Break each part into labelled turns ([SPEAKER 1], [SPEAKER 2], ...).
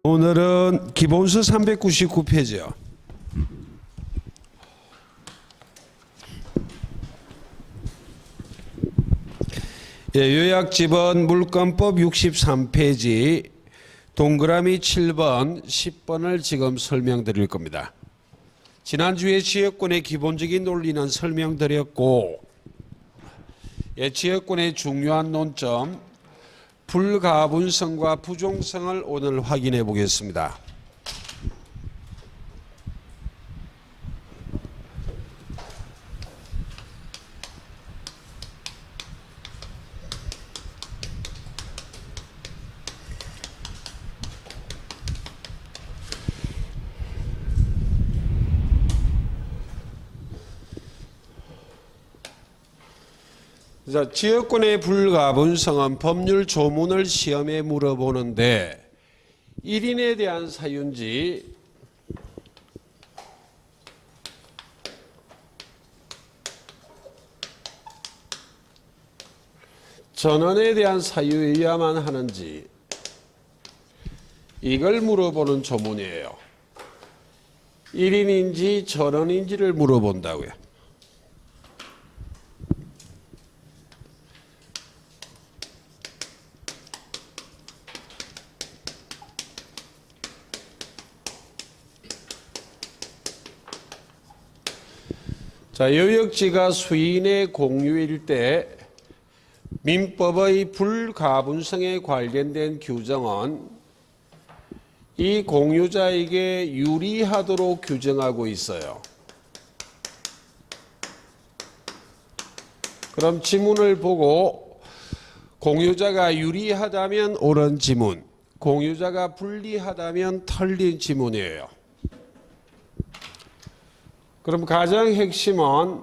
[SPEAKER 1] 오늘은 기본서 399페이지요. 요약집은 물권법 63페이지 동그라미 7번, 10번을 지금 설명드릴 겁니다. 지난주에 지역권의 기본적인 논리는 설명드렸고, 지역권의 중요한 논점, 불가분성과 부종성을 오늘 확인해 보겠습니다. 자, 지역권의 불가분성은 법률 조문을 시험에 물어보는데 1인에 대한 사유인지 전원에 대한 사유여야만 하는지 이걸 물어보는 조문이에요. 1인인지 전원인지를 물어본다고요. 자, 요역지가 수인의 공유일 때 민법의 불가분성에 관련된 규정은 이 공유자에게 유리하도록 규정하고 있어요. 그럼 지문을 보고 공유자가 유리하다면 옳은 지문, 공유자가 불리하다면 틀린 지문이에요. 그럼 가장 핵심은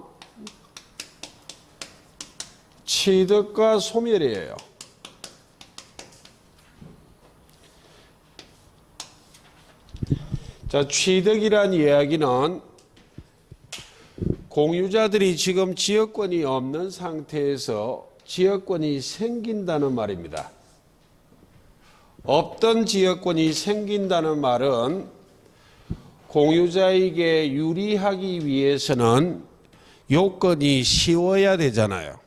[SPEAKER 1] 취득과 소멸이에요. 자, 취득이란 이야기는 공유자들이 지금 지역권이 없는 상태에서 지역권이 생긴다는 말입니다. 없던 지역권이 생긴다는 말은 공유자에게 유리하기 위해서는 요건이 쉬워야 되잖아요.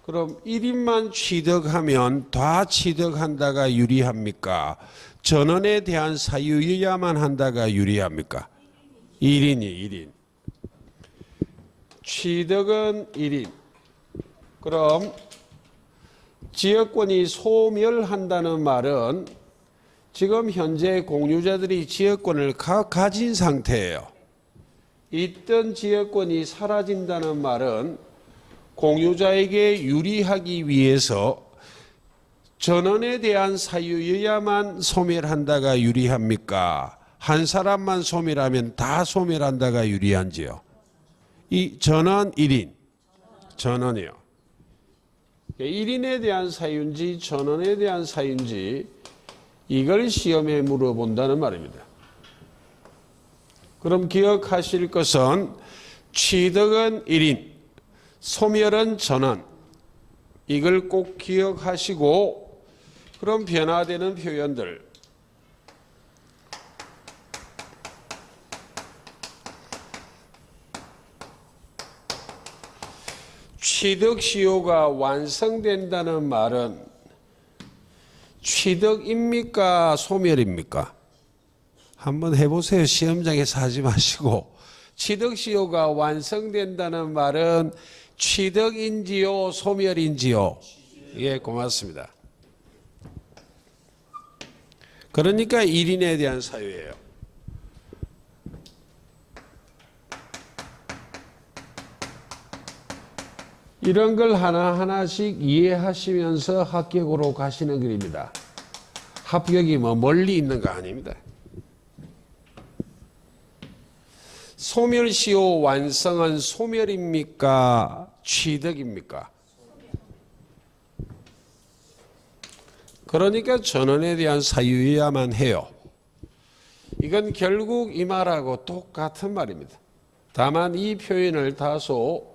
[SPEAKER 1] 그럼 1인만 취득하면 다 취득한다가 유리합니까? 전원에 대한 사유여야만 한다가 유리합니까? 1인이 1인. 취득은 1인. 그럼 지역권이 소멸한다는 말은 지금 현재 공유자들이 지역권을 가진 상태예요. 있던 지역권이 사라진다는 말은 공유자에게 유리하기 위해서 전원에 대한 사유여야만 소멸한다가 유리합니까? 한 사람만 소멸하면 다 소멸한다가 유리한지요? 이 전원 1인, 전원이요. 1인에 대한 사유인지 전원에 대한 사유인지 이걸 시험에 물어본다는 말입니다. 그럼 기억하실 것은 취득은 1인, 소멸은 전원. 이걸 꼭 기억하시고 그럼 변화되는 표현들. 취득 시효가 완성된다는 말은 취득입니까? 소멸입니까? 한번 해보세요. 시험장에서 하지 마시고. 취득 시효가 완성된다는 말은 취득인지요? 소멸인지요? 예, 고맙습니다. 그러니까 1인에 대한 사유예요. 이런 걸 하나하나씩 이해하시면서 합격으로 가시는 길입니다. 합격이 뭐 멀리 있는 거 아닙니다. 소멸시효 완성은 소멸입니까? 취득입니까? 그러니까 전원에 대한 사유여야만 해요. 이건 결국 이 말하고 똑같은 말입니다. 다만 이 표현을 다소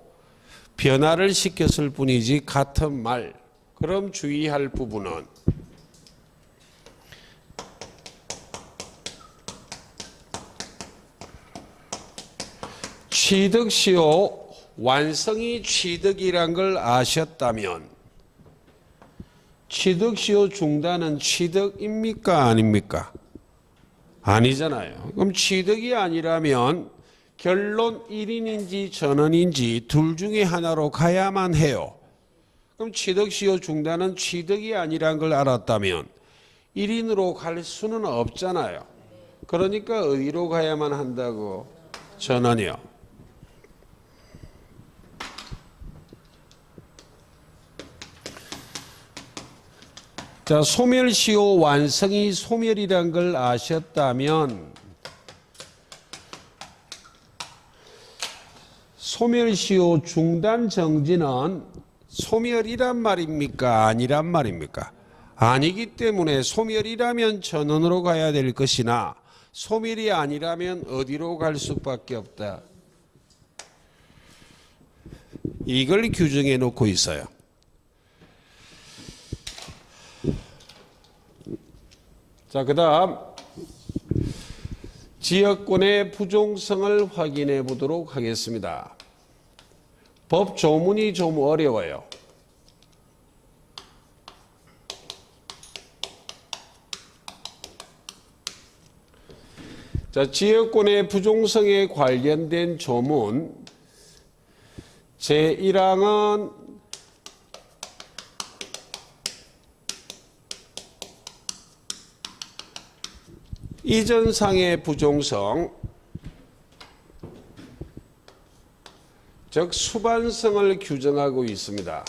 [SPEAKER 1] 변화를 시켰을 뿐이지 같은 말. 그럼 주의할 부분은 취득시효 완성이 취득이란 걸 아셨다면 취득시효 중단은 취득입니까 아닙니까? 아니잖아요. 그럼 취득이 아니라면 결론 1인인지 전원인지 둘 중에 하나로 가야만 해요. 그럼 취득시효 중단은 취득이 아니란 걸 알았다면 1인으로 갈 수는 없잖아요. 그러니까 어디로 가야만 한다고? 전원이요. 자, 소멸시효 완성이 소멸이란 걸 아셨다면 소멸시효 중단 정지는 소멸이란 말입니까? 아니란 말입니까? 아니기 때문에 소멸이라면 전원으로 가야 될 것이나 소멸이 아니라면 어디로 갈 수밖에 없다. 이걸 규정해 놓고 있어요. 자, 그 다음 지역권의 부종성을 확인해 보도록 하겠습니다. 법 조문이 좀 어려워요. 자, 지역권의 부종성에 관련된 조문 제1항은 이전상의 부종성, 즉 수반성을 규정하고 있습니다.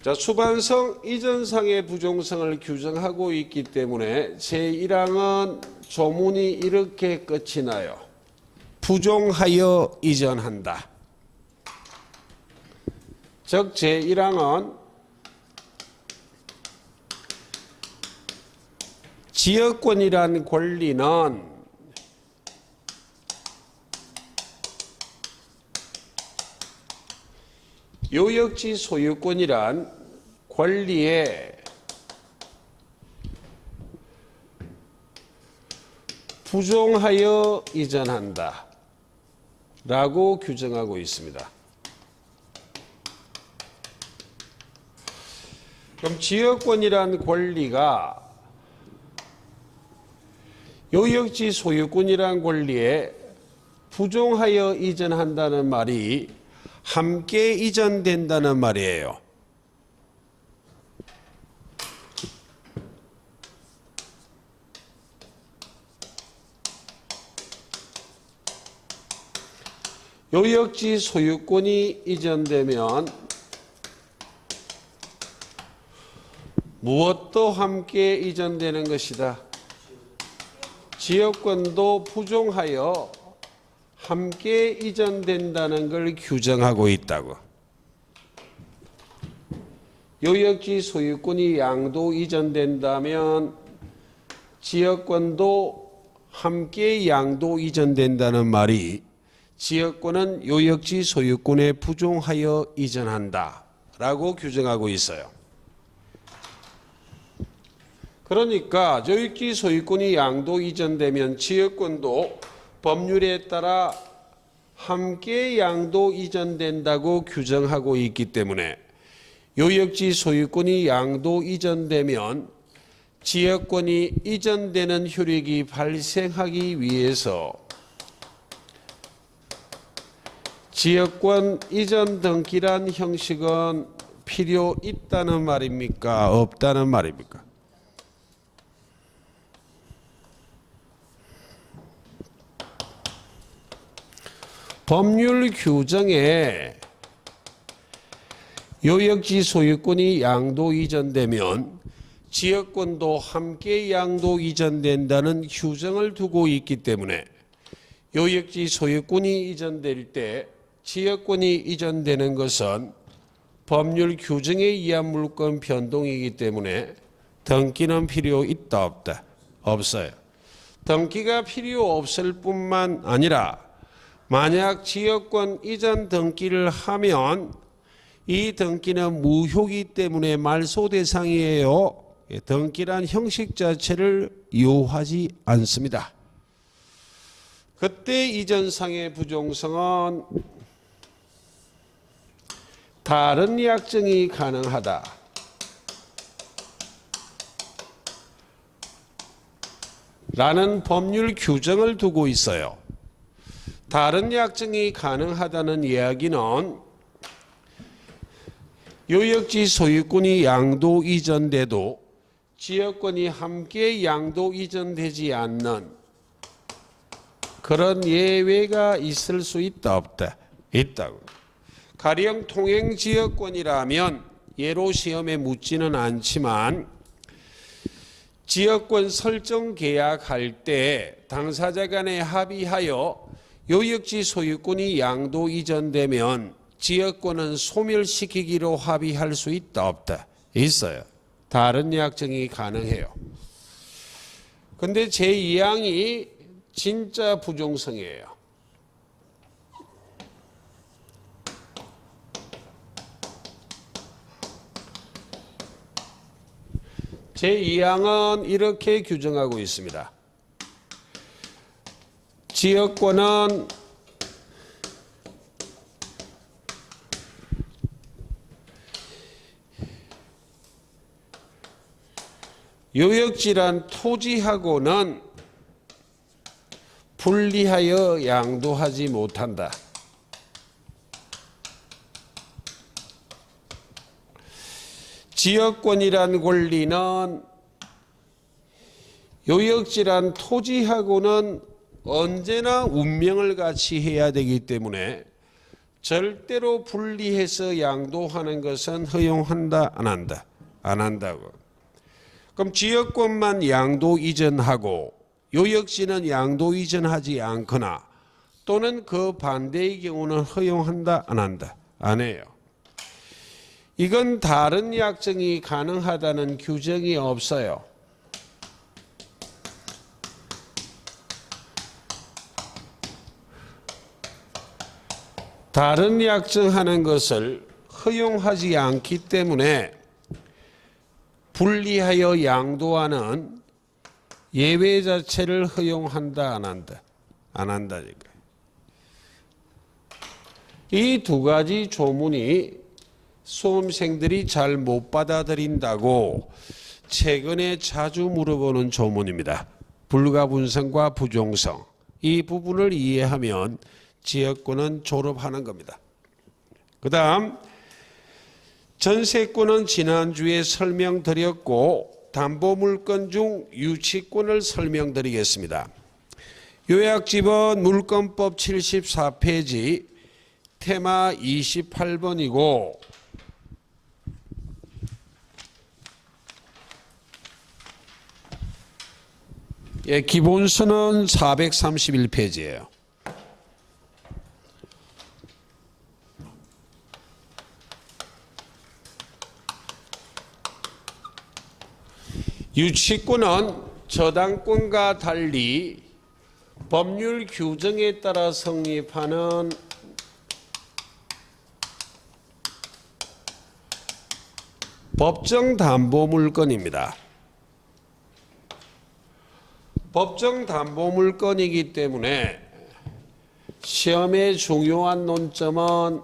[SPEAKER 1] 자, 수반성 이전상의 부종성을 규정하고 있기 때문에 제1항은 조문이 이렇게 끝이 나요. 부종하여 이전한다. 즉 제1항은 지역권이란 권리는 요역지 소유권이란 권리에 부종하여 이전한다 라고 규정하고 있습니다. 그럼 지역권이란 권리가 요역지 소유권이란 권리에 부종하여 이전한다는 말이 함께 이전된다는 말이에요. 요역지 소유권이 이전되면 무엇도 함께 이전되는 것이다. 지역권도 부종하여 함께 이전된다는 걸 규정하고 있다고. 요역지 소유권이 양도 이전된다면 지역권도 함께 양도 이전된다는 말이 지역권은 요역지 소유권에 부종하여 이전한다 라고 규정하고 있어요. 그러니까 요역지 소유권이 양도 이전되면 지역권도 법률에 따라 함께 양도 이전된다고 규정하고 있기 때문에 요역지 소유권이 양도 이전되면 지역권이 이전되는 효력이 발생하기 위해서 지역권 이전 등기란 형식은 필요 있다는 말입니까? 없다는 말입니까? 법률 규정에 요역지 소유권이 양도 이전되면 지역권도 함께 양도 이전된다는 규정을 두고 있기 때문에 요역지 소유권이 이전될 때 지역권이 이전되는 것은 법률 규정에 의한 물권 변동이기 때문에 등기는 필요 있다 없다? 없어요. 등기가 필요 없을 뿐만 아니라 만약 지역권 이전 등기를 하면 이 등기는 무효이기 때문에 말소 대상이에요. 등기란 형식 자체를 이용하지 않습니다. 그때 이전상의 부종성은 다른 약정이 가능하다. 라는 법률 규정을 두고 있어요. 다른 약정이 가능하다는 이야기는 요역지 소유권이 양도 이전돼도 지역권이 함께 양도 이전되지 않는 그런 예외가 있을 수 있다 없다? 있다고. 가령 통행지역권이라면 예로 시험에 묻지는 않지만 지역권 설정 계약할 때 당사자 간에 합의하여 요역지 소유권이 양도 이전되면 지역권은 소멸시키기로 합의할 수 있다 없다? 있어요. 다른 약정이 가능해요. 근데 제2항이 진짜 부종성이에요. 제2항은 이렇게 규정하고 있습니다. 지역권은 요역지란 토지하고는 분리하여 양도하지 못한다. 지역권이란 권리는 요역지란 토지하고는 언제나 운명을 같이 해야 되기 때문에 절대로 분리해서 양도하는 것은 허용한다, 안 한다? 안 한다고. 그럼 지역권만 양도 이전하고 요역지는 양도 이전하지 않거나 또는 그 반대의 경우는 허용한다, 안 한다? 안 해요. 이건 다른 약정이 가능하다는 규정이 없어요. 다른 약정하는 것을 허용하지 않기 때문에 분리하여 양도하는 예외 자체를 허용한다, 안 한다? 안 한다니까. 이 두 가지 조문이 수험생들이 잘 못 받아들인다고 최근에 자주 물어보는 조문입니다. 불가분성과 부종성. 이 부분을 이해하면 지역권은 졸업하는 겁니다. 그 다음 전세권은 지난주에 설명드렸고 담보물건 중 유치권을 설명드리겠습니다. 요약집은 물건법 74페이지 테마 28번이고 기본서는 431페이지예요. 유치권은 저당권과 달리 법률 규정에 따라 성립하는 법정 담보물건입니다. 법정 담보물건이기 때문에 시험의 중요한 논점은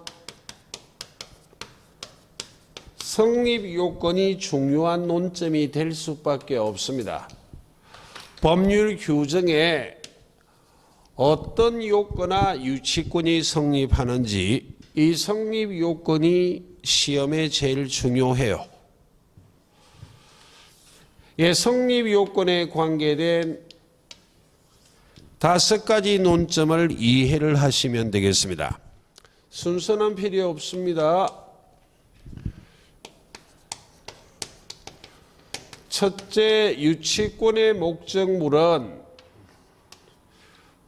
[SPEAKER 1] 성립 요건이 중요한 논점이 될 수밖에 없습니다. 법률 규정에 어떤 요건과 유치권이 성립하는지 이 성립 요건이 시험에 제일 중요해요. 성립 요건에 관계된 5가지 논점을 이해를 하시면 되겠습니다. 순서는 필요 없습니다. 첫째, 유치권의 목적물은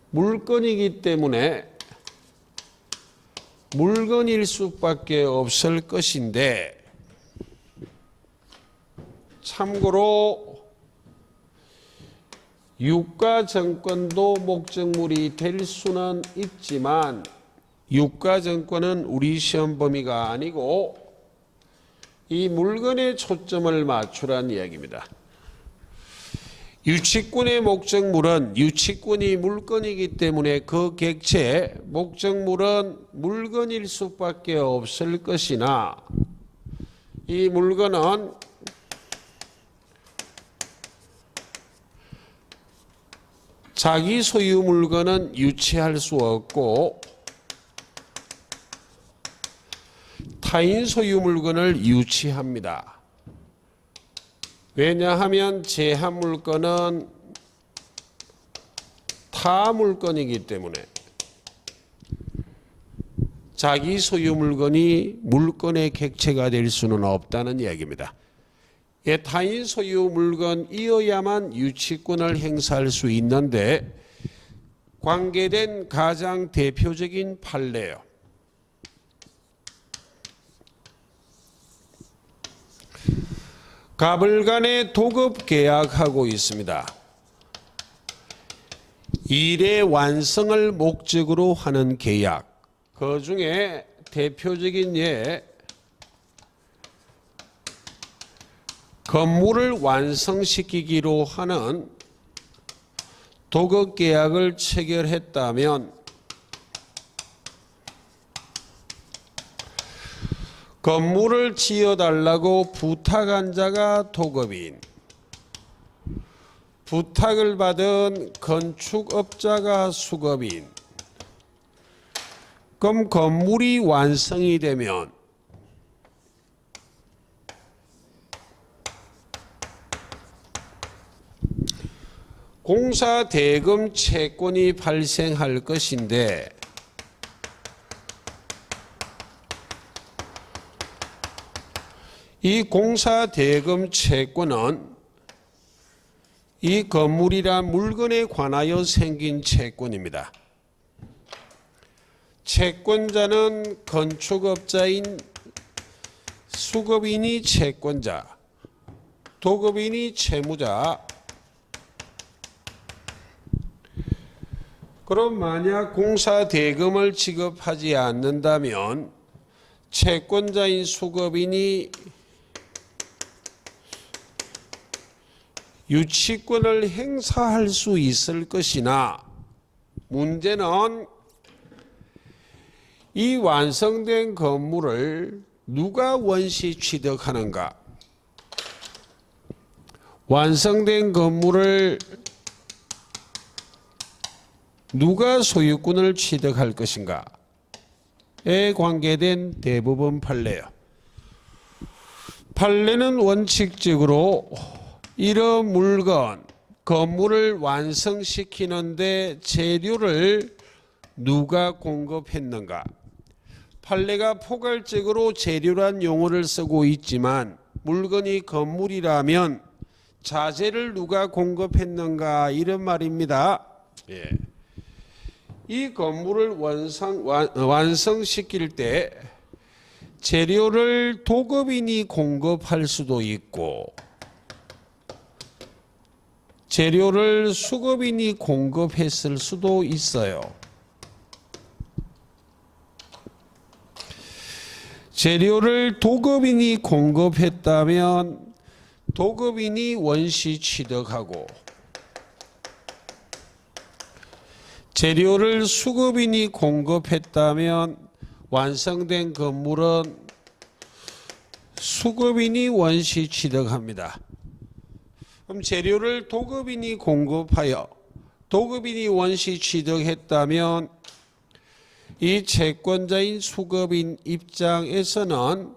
[SPEAKER 1] 물건이기 때문에 물건일 수밖에 없을 것인데 참고로 유가증권도 목적물이 될 수는 있지만 유가증권은 우리 시험 범위가 아니고 이 물건에 초점을 맞추라는 이야기입니다. 유치권의 목적물은 유치권이 물건이기 때문에 그 객체, 목적물은 물건일 수밖에 없을 것이나 이 물건은 자기 소유 물건은 유치할 수 없고 타인 소유 물건을 유치합니다. 왜냐하면 제한 물건은 타 물건이기 때문에 자기 소유 물건이 물건의 객체가 될 수는 없다는 이야기입니다. 타인 소유 물건이어야만 유치권을 행사할 수 있는데 관계된 가장 대표적인 판례요. 갑을 간에 도급 계약하고 있습니다. 일의 완성을 목적으로 하는 계약. 그 중에 대표적인 예, 건물을 완성시키기로 하는 도급 계약을 체결했다면 건물을 지어달라고 부탁한 자가 도급인, 부탁을 받은 건축업자가 수급인. 그럼 건물이 완성이 되면 공사 대금 채권이 발생할 것인데 이 공사 대금 채권은 이 건물이란 물건에 관하여 생긴 채권입니다. 채권자는 건축업자인 수급인이 채권자, 도급인이 채무자. 그럼 만약 공사 대금을 지급하지 않는다면 채권자인 수급인이 유치권을 행사할 수 있을 것이나 문제는 이 완성된 건물을 누가 원시 취득하는가? 완성된 건물을 누가 소유권을 취득할 것인가에 관계된 대부분 판례요. 판례는 원칙적으로 이런 물건, 건물을 완성시키는데 재료를 누가 공급했는가? 판례가 포괄적으로 재료란 용어를 쓰고 있지만 물건이 건물이라면 자재를 누가 공급했는가 이런 말입니다. 예. 이 건물을 완성시킬 때 재료를 도급인이 공급할 수도 있고 재료를 수급인이 공급했을 수도 있어요. 재료를 도급인이 공급했다면 도급인이 원시 취득하고 재료를 수급인이 공급했다면 완성된 건물은 수급인이 원시 취득합니다. 그럼 재료를 도급인이 공급하여 도급인이 원시 취득했다면 이 채권자인 수급인 입장에서는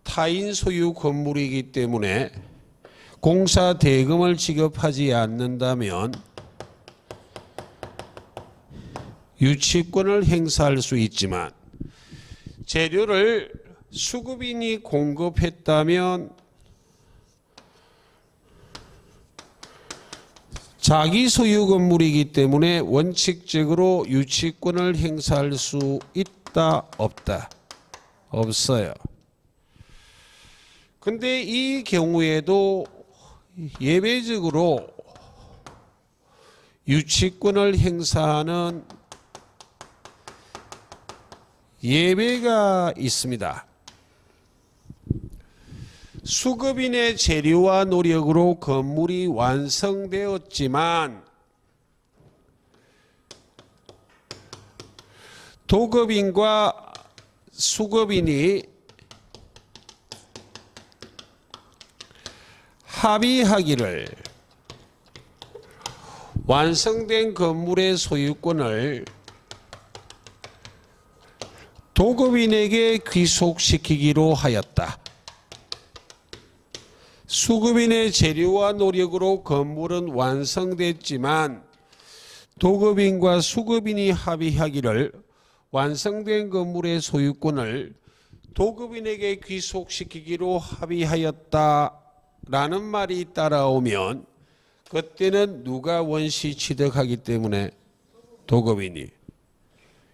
[SPEAKER 1] 타인 소유 건물이기 때문에 공사 대금을 지급하지 않는다면 유치권을 행사할 수 있지만 재료를 수급인이 공급했다면 자기 소유 건물이기 때문에 원칙적으로 유치권을 행사할 수 있다 없다? 없어요. 근데 이 경우에도 예외적으로 유치권을 행사하는 예외가 있습니다. 수급인의 재료와 노력으로 건물이 완성되었지만 도급인과 수급인이 합의하기를 완성된 건물의 소유권을 도급인에게 귀속시키기로 하였다. 수급인의 재료와 노력으로 건물은 완성됐지만 도급인과 수급인이 합의하기를 완성된 건물의 소유권을 도급인에게 귀속시키기로 합의하였다라는 말이 따라오면 그때는 누가 원시 취득하기 때문에 도급인이,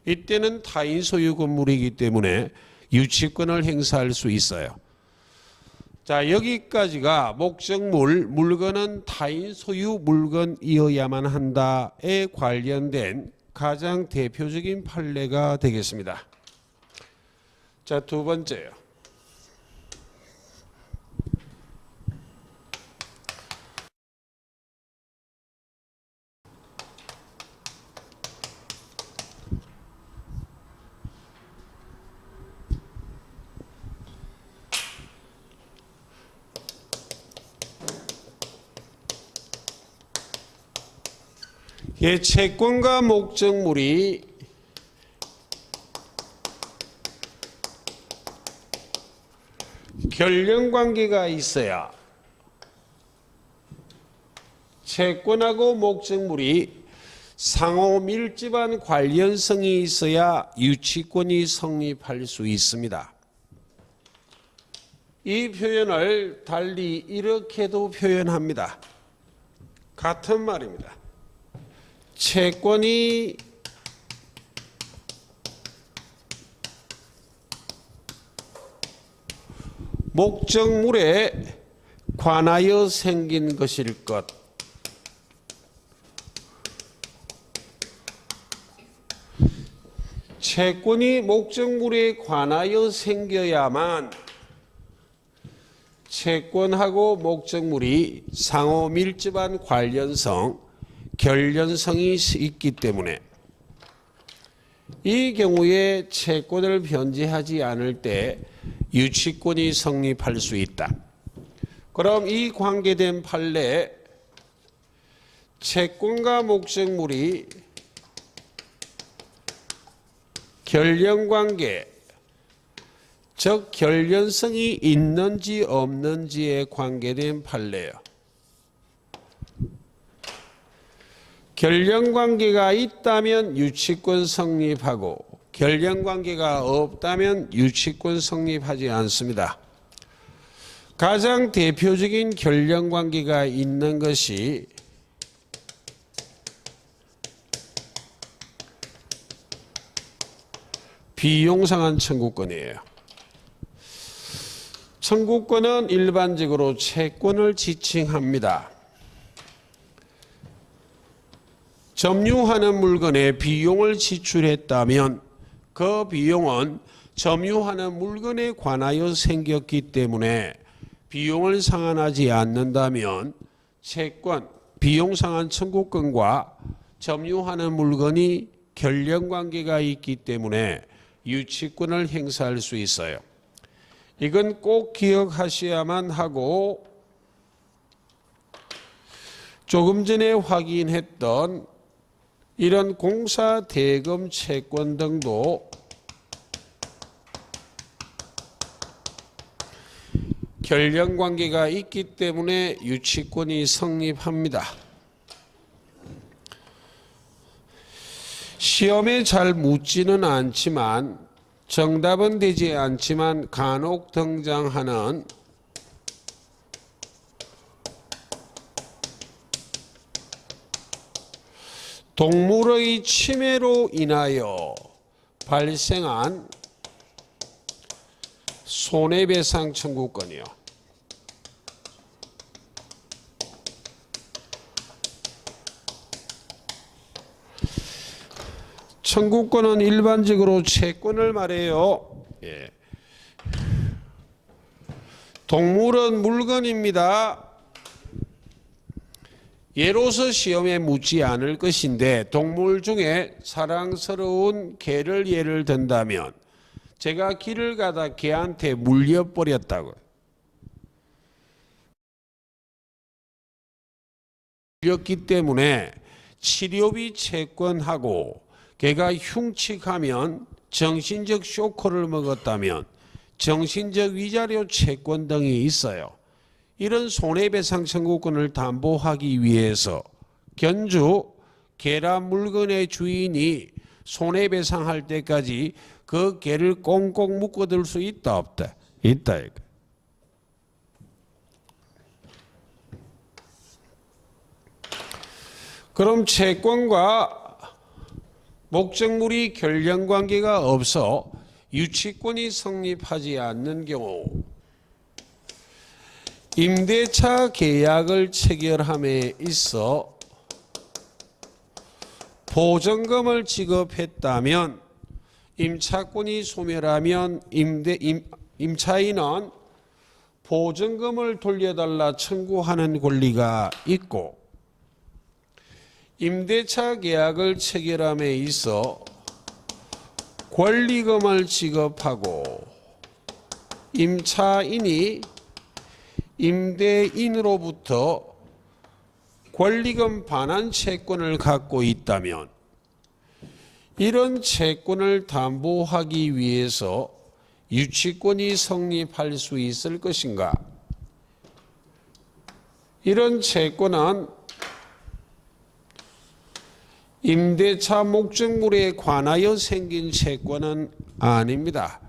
[SPEAKER 1] 이때는 타인 소유 건물이기 때문에 유치권을 행사할 수 있어요. 자, 여기까지가 목적물, 물건은 타인 소유 물건이어야만 한다에 관련된 가장 대표적인 판례가 되겠습니다. 자, 두 번째요. 채권과 목적물이 결연관계가 있어야, 채권하고 목적물이 상호 밀집한 관련성이 있어야 유치권이 성립할 수 있습니다. 이 표현을 달리 이렇게도 표현합니다. 같은 말입니다. 채권이 목적물에 관하여 생긴 것일 것. 채권이 목적물에 관하여 생겨야만 채권하고 목적물이 상호 밀집한 관련성, 결연성이 있기 때문에 이 경우에 채권을 변제하지 않을 때 유치권이 성립할 수 있다. 그럼 이 관계된 판례, 채권과 목적물이 결연관계, 즉 결연성이 있는지 없는지에 관계된 판례예요. 결연관계가 있다면 유치권 성립하고 결연관계가 없다면 유치권 성립하지 않습니다. 가장 대표적인 결연관계가 있는 것이 비용상한 청구권이에요. 청구권은 일반적으로 채권을 지칭합니다. 점유하는 물건에 비용을 지출했다면 그 비용은 점유하는 물건에 관하여 생겼기 때문에 비용을 상환하지 않는다면 채권, 비용상환 청구권과 점유하는 물건이 결연관계가 있기 때문에 유치권을 행사할 수 있어요. 이건 꼭 기억하셔야만 하고, 조금 전에 확인했던 이런 공사 대금 채권 등도 결연관계가 있기 때문에 유치권이 성립합니다. 시험에 잘 묻지는 않지만, 정답은 되지 않지만 간혹 등장하는 동물의 침해로 인하여 발생한 손해배상 청구권이요. 청구권은 일반적으로 채권을 말해요. 동물은 물건입니다. 예로서 시험에 묻지 않을 것인데 동물 중에 사랑스러운 개를 예를 든다면 제가 길을 가다 개한테 물려버렸다고요. 물렸기 때문에 치료비 채권하고 개가 흉측하면 정신적 쇼크를 먹었다면 정신적 위자료 채권 등이 있어요. 이런 손해배상 청구권을 담보하기 위해서 견주 개란 물건의 주인이 손해배상할 때까지 그 개를 꽁꽁 묶어둘 수 있다 없다? 있다. 그럼 채권과 목적물이 결연관계가 없어 유치권이 성립하지 않는 경우 임대차 계약을 체결함에 있어 보증금을 지급했다면 임차권이 소멸하면 임차인은 보증금을 돌려달라 청구하는 권리가 있고 임대차 계약을 체결함에 있어 권리금을 지급하고 임차인이 임대인으로부터 권리금 반환 채권을 갖고 있다면 이런 채권을 담보하기 위해서 유치권이 성립할 수 있을 것인가? 이런 채권은 임대차 목적물에 관하여 생긴 채권은 아닙니다.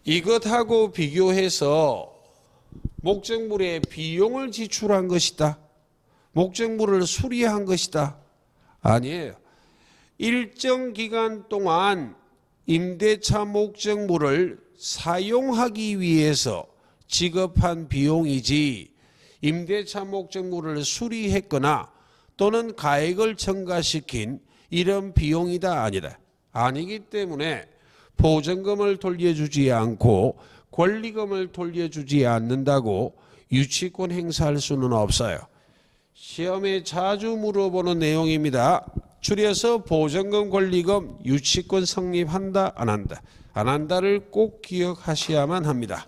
[SPEAKER 1] 이것하고 비교해서 목적물에 비용을 지출한 것이다. 목적물을 수리한 것이다. 아니에요. 일정 기간 동안 임대차 목적물을 사용하기 위해서 지급한 비용이지 임대차 목적물을 수리했거나 또는 가액을 증가시킨 이런 비용이다 아니다. 아니기 때문에 보증금을 돌려주지 않고 권리금을 돌려주지 않는다고 유치권 행사할 수는 없어요. 시험에 자주 물어보는 내용입니다. 줄여서 보증금, 권리금, 유치권 성립한다, 안 한다. 안 한다를 꼭 기억하셔야만 합니다.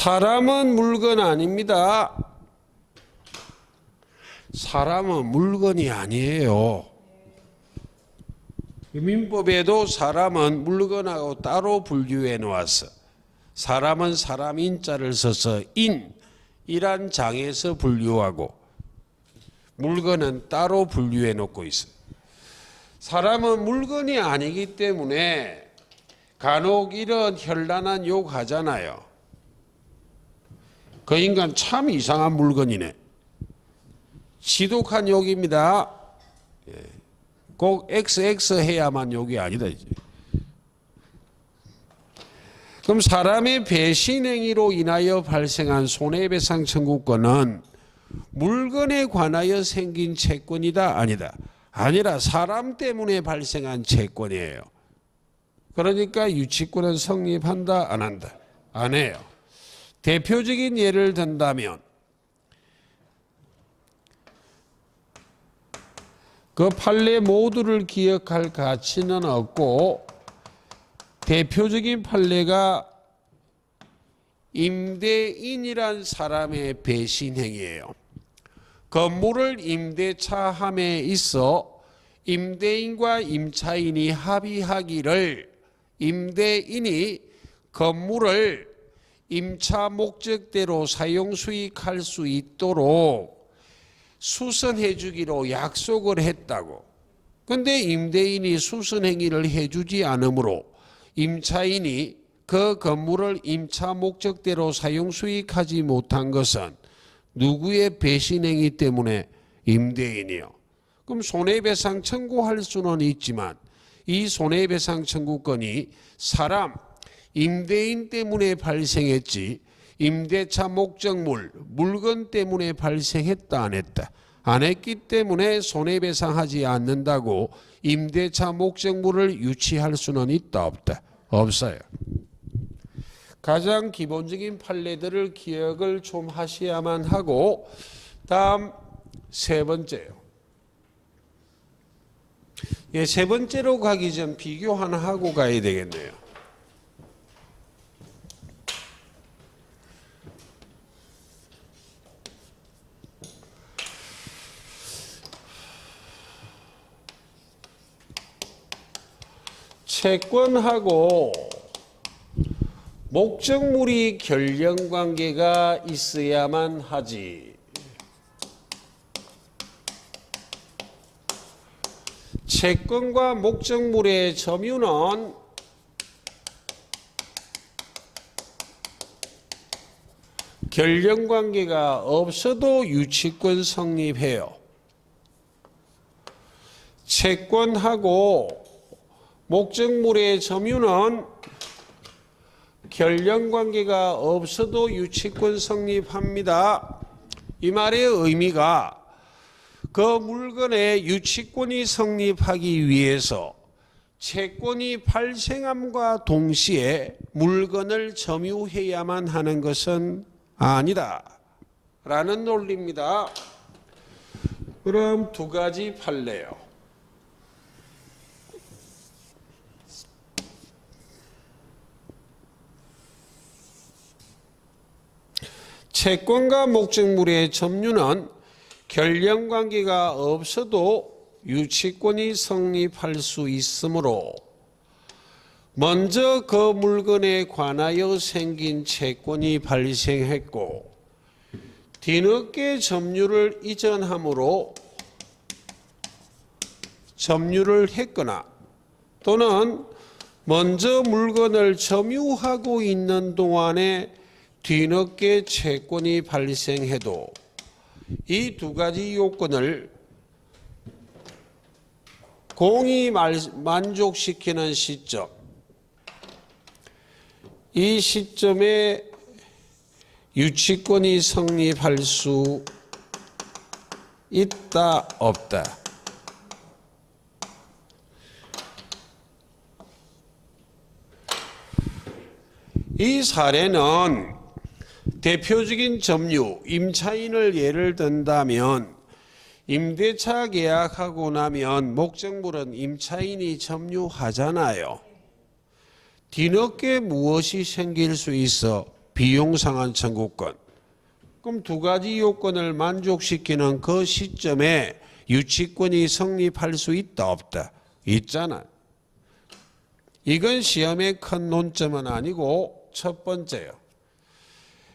[SPEAKER 1] 사람은 물건 아닙니다. 사람은 물건이 아니에요. 민법에도 사람은 물건하고 따로 분류해 놓았어. 사람은 사람 인자를 써서 인이란 장에서 분류하고 물건은 따로 분류해 놓고 있어. 사람은 물건이 아니기 때문에 간혹 이런 현란한 욕 하잖아요. 그 인간 참 이상한 물건이네. 지독한 욕입니다. 꼭 XX 해야만 욕이 아니다. 이제. 그럼 사람의 배신 행위로 인하여 발생한 손해배상 청구권은 물건에 관하여 생긴 채권이다 아니다. 아니라 사람 때문에 발생한 채권이에요. 그러니까 유치권은 성립한다 안 한다? 안 해요. 대표적인 예를 든다면 그 판례 모두를 기억할 가치는 없고 대표적인 판례가 임대인이란 사람의 배신행위예요. 건물을 임대차함에 있어 임대인과 임차인이 합의하기를 임대인이 건물을 임차 목적대로 사용 수익할 수 있도록 수선해 주기로 약속을 했다고. 근데 임대인이 수선 행위를 해주지 않으므로 임차인이 그 건물을 임차 목적대로 사용 수익하지 못한 것은 누구의 배신행위 때문에? 임대인이요. 그럼 손해배상 청구할 수는 있지만 이 손해배상 청구권이 사람, 임대인 때문에 발생했지 임대차 목적물, 물건 때문에 발생했다 안 했다? 안 했기 때문에 손해배상하지 않는다고 임대차 목적물을 유치할 수는 있다 없다? 없어요. 가장 기본적인 판례들을 기억을 좀 하셔야만 하고, 다음 세 번째요. 예, 세 번째로 가기 전 비교 하나 하고 가야 되겠네요. 채권하고 목적물이 결연관계가 있어야만 하지. 채권과 목적물의 점유는 결연관계가 없어도 유치권 성립해요. 채권하고 목적물의 점유는 결연관계가 없어도 유치권 성립합니다. 이 말의 의미가 그 물건의 유치권이 성립하기 위해서 채권이 발생함과 동시에 물건을 점유해야만 하는 것은 아니다 라는 논리입니다. 그럼 두 가지 판례요. 채권과 목적물의 점유는 결연관계가 없어도 유치권이 성립할 수 있으므로 먼저 그 물건에 관하여 생긴 채권이 발생했고 뒤늦게 점유를 이전함으로 점유를 했거나 또는 먼저 물건을 점유하고 있는 동안에 뒤늦게 채권이 발생해도 이 두 가지 요건을 공히 만족시키는 시점, 이 시점에 유치권이 성립할 수 있다 없다? 이 사례는 대표적인 점유, 임차인을 예를 든다면 임대차 계약하고 나면 목적물은 임차인이 점유하잖아요. 뒤늦게 무엇이 생길 수 있어? 비용상환 청구권. 그럼 두 가지 요건을 만족시키는 그 시점에 유치권이 성립할 수 있다 없다? 있잖아. 이건 시험의 큰 논점은 아니고 첫 번째요.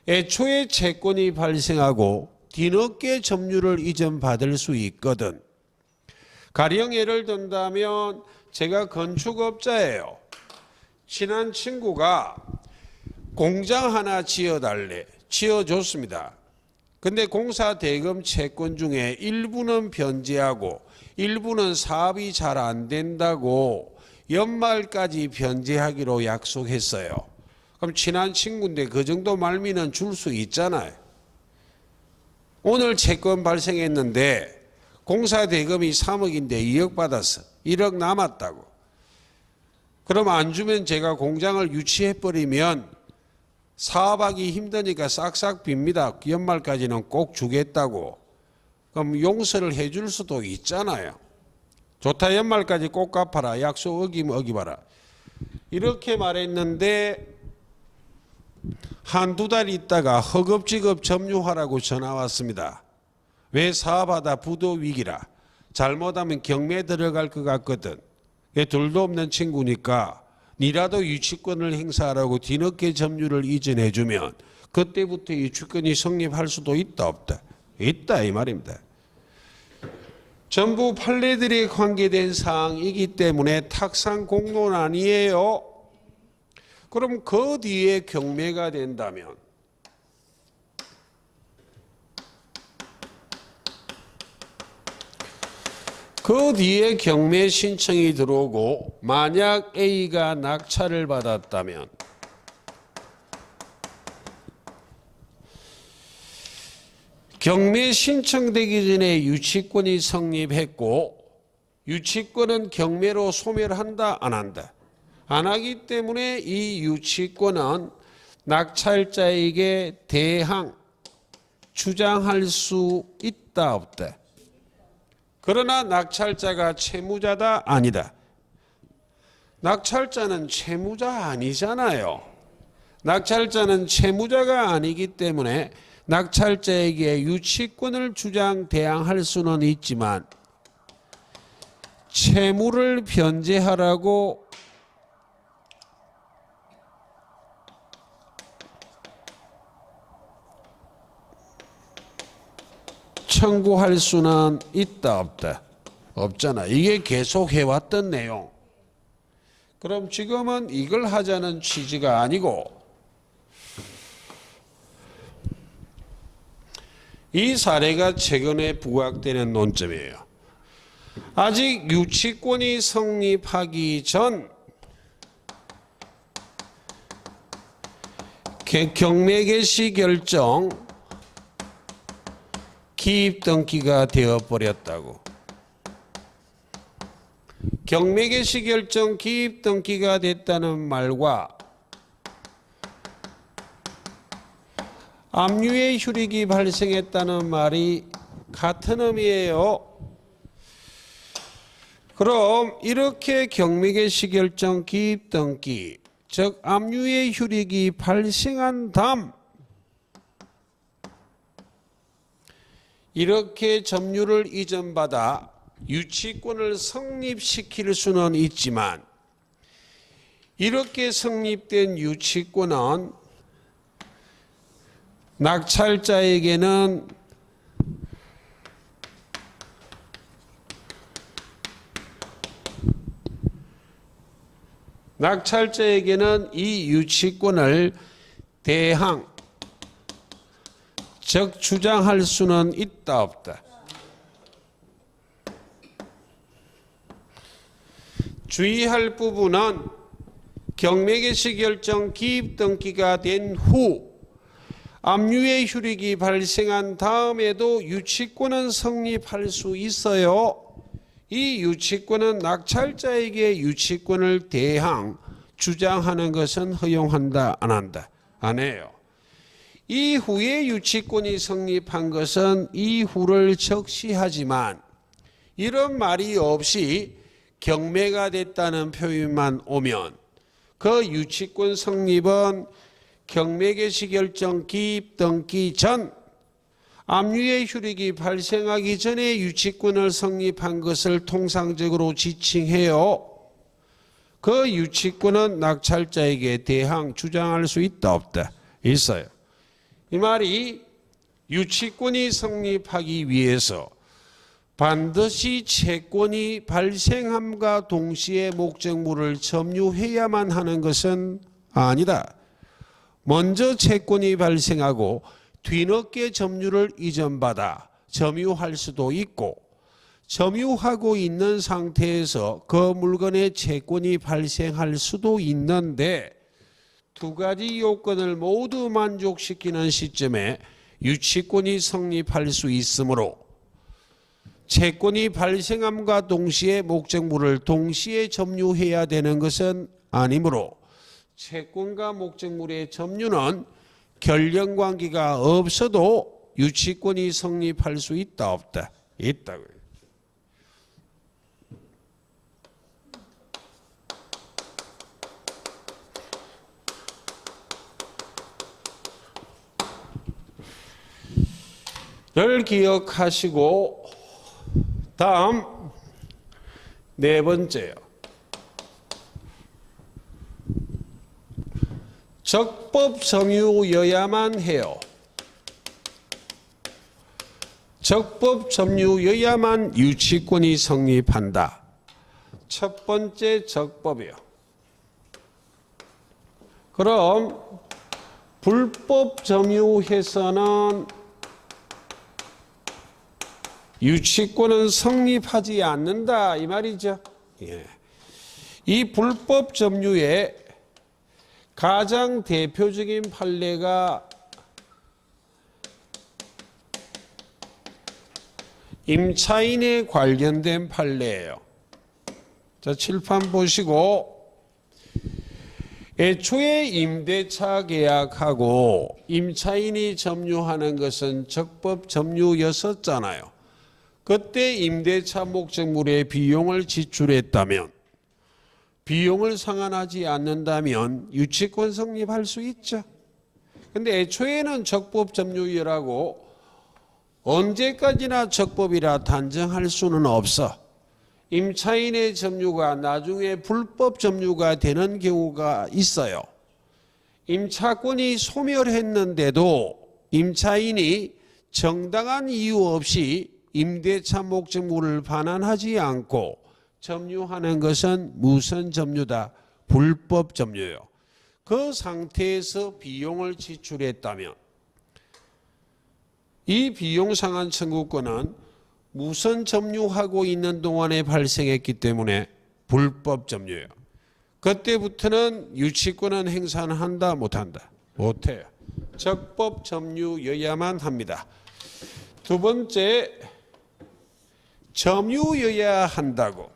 [SPEAKER 1] 애초에 채권이 발생하고 뒤늦게 점유를 이전받을 수 있거든. 가령 예를 든다면 제가 건축업자예요. 친한 친구가 공장 하나 지어달래. 지어줬습니다. 근데 공사 대금 채권 중에 일부는 변제하고 일부는 사업이 잘 안 된다고 연말까지 변제하기로 약속했어요. 그럼 친한 친구인데 그 정도 말미는 줄 수 있잖아요. 오늘 채권 발생했는데 공사 대금이 3억인데 2억 받았어. 1억 남았다고. 그럼 안 주면 제가 공장을 유치해버리면 사업하기 힘드니까 싹싹 빕니다. 연말까지는 꼭 주겠다고. 그럼 용서를 해줄 수도 있잖아요. 좋다, 연말까지 꼭 갚아라. 약속 어기면 어기봐라. 이렇게 말했는데 한두 달 있다가 허겁지겁 점유하라고 전화 왔습니다. 왜? 사업하다 부도 위기라. 잘못하면 경매 들어갈 것 같거든. 둘도 없는 친구니까 니라도 유치권을 행사하라고 뒤늦게 점유를 이전해주면 그때부터 유치권이 성립할 수도 있다 없다? 있다 이 말입니다. 전부 판례들이 관계된 사항이기 때문에 탁상 공론 아니에요. 그럼 그 뒤에 경매가 된다면 그 뒤에 경매 신청이 들어오고 만약 A가 낙찰을 받았다면 경매 신청되기 전에 유치권이 성립했고 유치권은 경매로 소멸한다 안 한다? 안 하기 때문에 이 유치권은 낙찰자에게 대항 주장할 수 있다 없다? 그러나 낙찰자가 채무자다 아니다? 낙찰자는 채무자 아니잖아요. 낙찰자는 채무자가 아니기 때문에 낙찰자에게 유치권을 대항할 수는 있지만 채무를 변제하라고 청구할 수는 있다 없다? 없잖아. 이게 계속 해왔던 내용. 그럼 지금은 이걸 하자는 취지가 아니고 이 사례가 최근에 부각되는 논점이에요. 아직 유치권이 성립하기 전 경매 개시 결정 기입 등기가 되어버렸다고. 경매 개시 결정 기입 등기가 됐다는 말과 압류의 효력이 발생했다는 말이 같은 의미예요. 그럼 이렇게 경매 개시 결정 기입 등기 즉 압류의 효력이 발생한 다음 이렇게 점유를 이전받아 유치권을 성립시킬 수는 있지만 이렇게 성립된 유치권은 낙찰자에게는 이 유치권을 대항 즉 주장할 수는 있다 없다? 주의할 부분은 경매 개시 결정 기입 등기가 된 후 압류의 효력이 발생한 다음에도 유치권은 성립할 수 있어요. 이 유치권은 낙찰자에게 유치권을 대항 주장하는 것은 허용한다 안 한다? 안 해요. 이후에 유치권이 성립한 것은 이후를 적시하지만 이런 말이 없이 경매가 됐다는 표현만 오면 그 유치권 성립은 경매 개시 결정 기입 등기 전 압류의 효력이 발생하기 전에 유치권을 성립한 것을 통상적으로 지칭해요. 그 유치권은 낙찰자에게 대항 주장할 수 있다 없다? 있어요. 이 말이 유치권이 성립하기 위해서 반드시 채권이 발생함과 동시에 목적물을 점유해야만 하는 것은 아니다. 먼저 채권이 발생하고 뒤늦게 점유를 이전받아 점유할 수도 있고 점유하고 있는 상태에서 그 물건의 채권이 발생할 수도 있는데 두 가지 요건을 모두 만족시키는 시점에 유치권이 성립할 수 있으므로 채권이 발생함과 동시에 목적물을 동시에 점유해야 되는 것은 아니므로 채권과 목적물의 점유는 결연관계가 없어도 유치권이 성립할 수 있다 없다? 있다고요. 를 기억하시고 다음 네 번째요. 적법 점유여야만 해요. 적법 점유여야만 유치권이 성립한다. 첫 번째 적법이요. 그럼 불법 점유해서는 유치권은 성립하지 않는다 이 말이죠. 예. 이 불법 점유의 가장 대표적인 판례가 임차인에 관련된 판례예요. 자, 칠판 보시고 애초에 임대차 계약하고 임차인이 점유하는 것은 적법 점유였었잖아요. 그때 임대차 목적물의 비용을 지출했다면, 비용을 상환하지 않는다면 유치권 성립할 수 있죠. 근데 애초에는 적법 점유라고 언제까지나 적법이라 단정할 수는 없어. 임차인의 점유가 나중에 불법 점유가 되는 경우가 있어요. 임차권이 소멸했는데도 임차인이 정당한 이유 없이 임대차 목적물을 반환하지 않고 점유하는 것은 무슨 점유다? 불법 점유요. 그 상태에서 비용을 지출했다면 이 비용 상환 청구권은 무선 점유하고 있는 동안에 발생했기 때문에 불법 점유예요. 그때부터는 유치권은 행사는 한다 못한다? 못해요. 적법 점유여야만 합니다. 두 번째, 점유여야 한다고.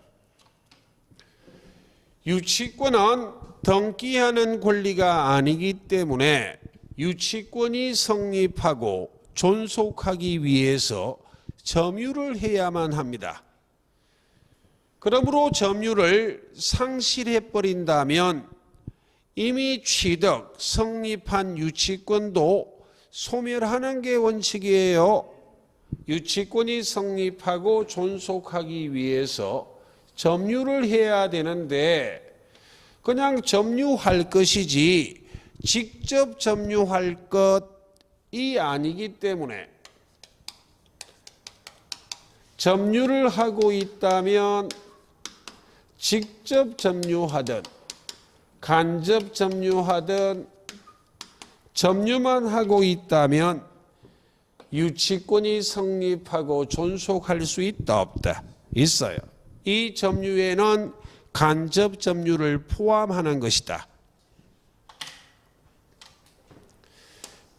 [SPEAKER 1] 유치권은 등기하는 권리가 아니기 때문에 유치권이 성립하고 존속하기 위해서 점유를 해야만 합니다. 그러므로 점유를 상실해버린다면 이미 취득, 성립한 유치권도 소멸하는 게 원칙이에요. 유치권이 성립하고 존속하기 위해서 점유를 해야 되는데 그냥 점유할 것이지 직접 점유할 것이 아니기 때문에 점유를 하고 있다면 직접 점유하든 간접 점유하든 점유만 하고 있다면 유치권이 성립하고 존속할 수 있다 없다? 있어요. 이 점유에는 간접 점유를 포함하는 것이다.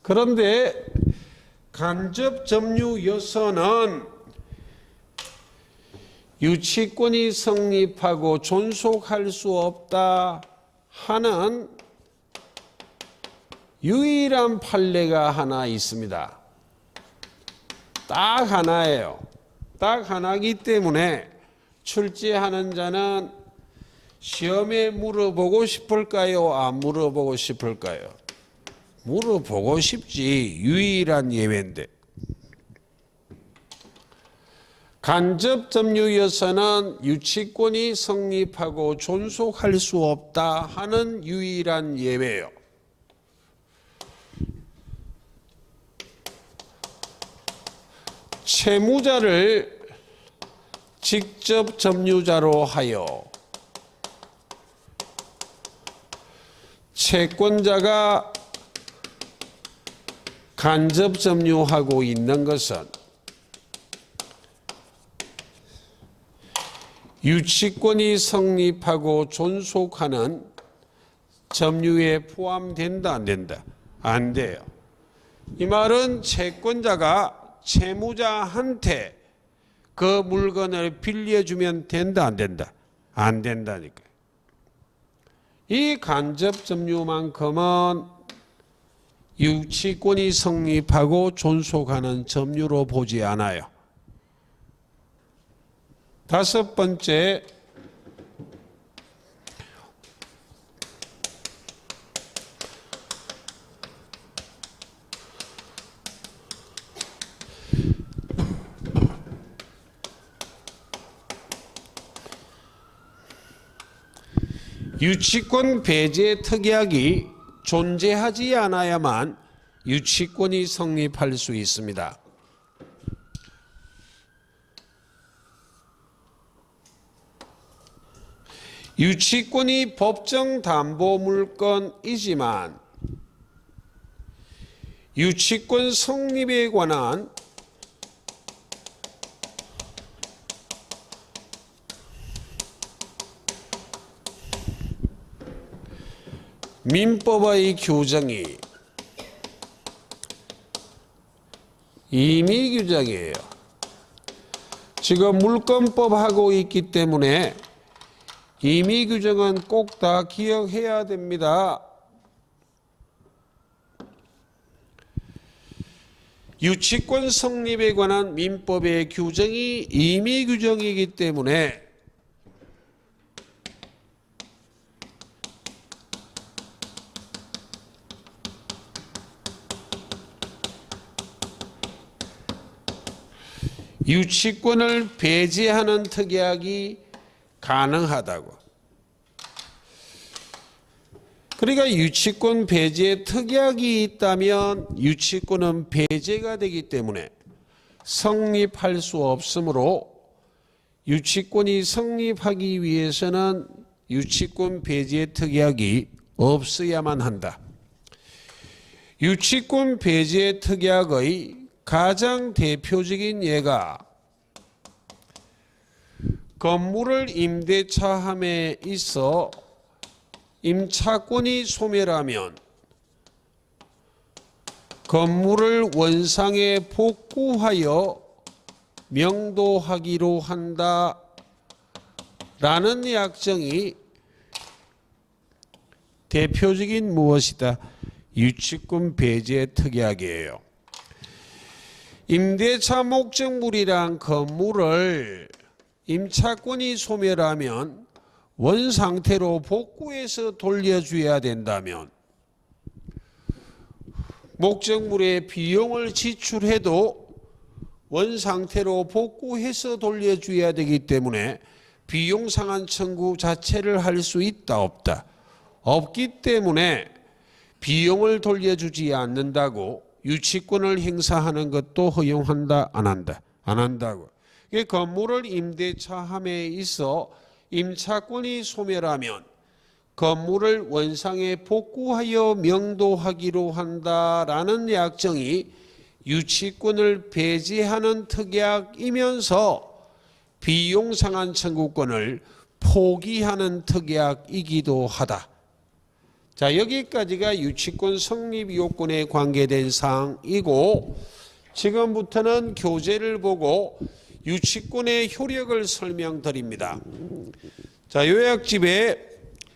[SPEAKER 1] 그런데 간접 점유여서는 유치권이 성립하고 존속할 수 없다 하는 유일한 판례가 하나 있습니다. 딱 하나예요. 딱 하나이기 때문에 출제하는 자는 시험에 물어보고 싶을까요? 안 물어보고 싶을까요? 물어보고 싶지. 유일한 예외인데. 간접 점유여서는 유치권이 성립하고 존속할 수 없다 하는 유일한 예외예요. 채무자를 직접 점유자로 하여 채권자가 간접 점유하고 있는 것은 유치권이 성립하고 존속하는 점유에 포함된다 안 된다? 안 돼요. 이 말은 채권자가 채무자한테 그 물건을 빌려주면 된다 안 된다? 안 된다니까요. 이 간접 점유만큼은 유치권이 성립하고 존속하는 점유로 보지 않아요. 다섯 번째, 유치권 배제 특약이 존재하지 않아야만 유치권이 성립할 수 있습니다. 유치권이 법정 담보 물건이지만 유치권 성립에 관한 민법의 규정이 임의 규정이에요. 지금 물권법 하고 있기 때문에 임의 규정은 꼭 다 기억해야 됩니다. 유치권 성립에 관한 민법의 규정이 임의 규정이기 때문에 유치권을 배제하는 특약이 가능하다고. 그러니까 유치권 배제 특약이 있다면 유치권은 배제가 되기 때문에 성립할 수 없으므로 유치권이 성립하기 위해서는 유치권 배제 특약이 없어야만 한다. 유치권 배제 특약의 가장 대표적인 예가 건물을 임대차함에 있어 임차권이 소멸하면 건물을 원상에 복구하여 명도하기로 한다라는 약정이 대표적인 무엇이다? 유치권 배제 특약이에요. 임대차 목적물이란 건물을 임차권이 소멸하면 원상태로 복구해서 돌려줘야 된다면 목적물의 비용을 지출해도 원상태로 복구해서 돌려줘야 되기 때문에 비용상한 청구 자체를 할 수 있다 없다? 없기 때문에 비용을 돌려주지 않는다고 유치권을 행사하는 것도 허용한다 안 한다? 안 한다고. 건물을 임대차함에 있어 임차권이 소멸하면 건물을 원상에 복구하여 명도하기로 한다라는 약정이 유치권을 배제하는 특약이면서 비용상한 청구권을 포기하는 특약이기도 하다. 자, 여기까지가 유치권 성립 요건에 관계된 사항이고 지금부터는 교재를 보고 유치권의 효력을 설명드립니다. 자, 요약집에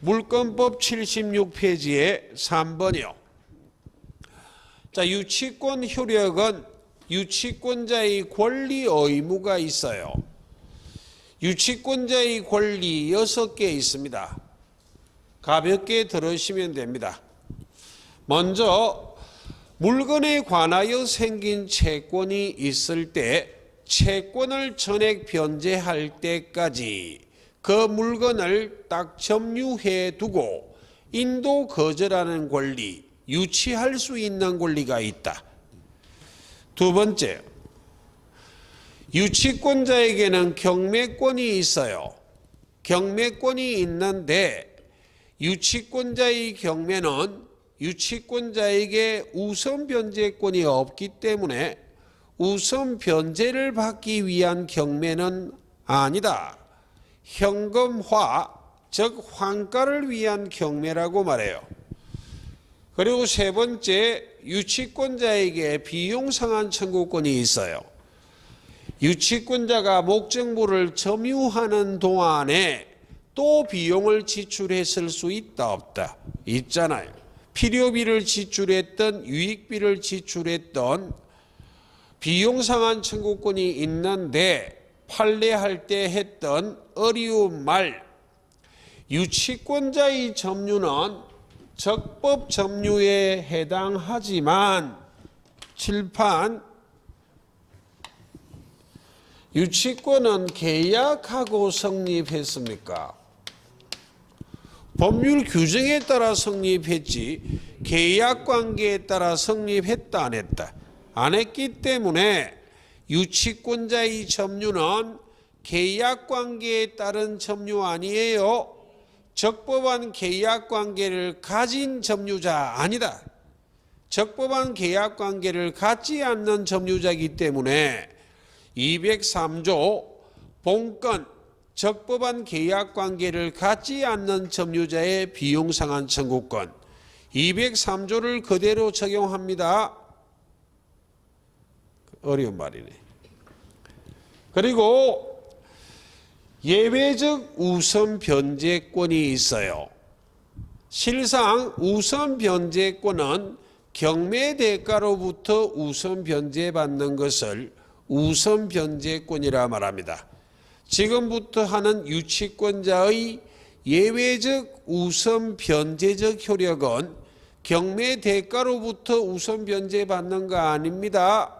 [SPEAKER 1] 물권법 76페이지에 3번이요. 자, 유치권 효력은 유치권자의 권리 의무가 있어요. 유치권자의 권리 6개 있습니다. 가볍게 들으시면 됩니다. 먼저 물건에 관하여 생긴 채권이 있을 때 채권을 전액 변제할 때까지 그 물건을 딱 점유해 두고 인도 거절하는 권리, 유치할 수 있는 권리가 있다. 두 번째, 유치권자에게는 경매권이 있어요. 경매권이 있는데 유치권자의 경매는 유치권자에게 우선 변제권이 없기 때문에 우선 변제를 받기 위한 경매는 아니다. 현금화, 즉 환가를 위한 경매라고 말해요. 그리고 세 번째, 유치권자에게 비용상한 청구권이 있어요. 유치권자가 목적물을 점유하는 동안에 또 비용을 지출했을 수 있다 없다? 있잖아요. 필요비를 지출했던 유익비를 지출했던 비용상한 청구권이 있는데 판례할 때 했던 어려운 말, 유치권자의 점유는 적법 점유에 해당하지만 칠판 유치권은 계약하고 성립했습니까? 법률 규정에 따라 성립했지 계약관계에 따라 성립했다 안 했다? 안 했기 때문에 유치권자의 점유는 계약관계에 따른 점유 아니에요. 적법한 계약관계를 가진 점유자 아니다. 적법한 계약관계를 갖지 않는 점유자이기 때문에 203조 본건 적법한 계약관계를 갖지 않는 점유자의 비용상한 청구권 203조를 그대로 적용합니다. 어려운 말이네. 그리고 예외적 우선 변제권이 있어요. 실상 우선 변제권은 경매 대가로부터 우선 변제받는 것을 우선 변제권이라 말합니다. 지금부터 하는 유치권자의 예외적 우선 변제적 효력은 경매 대가로부터 우선 변제받는 거 아닙니다.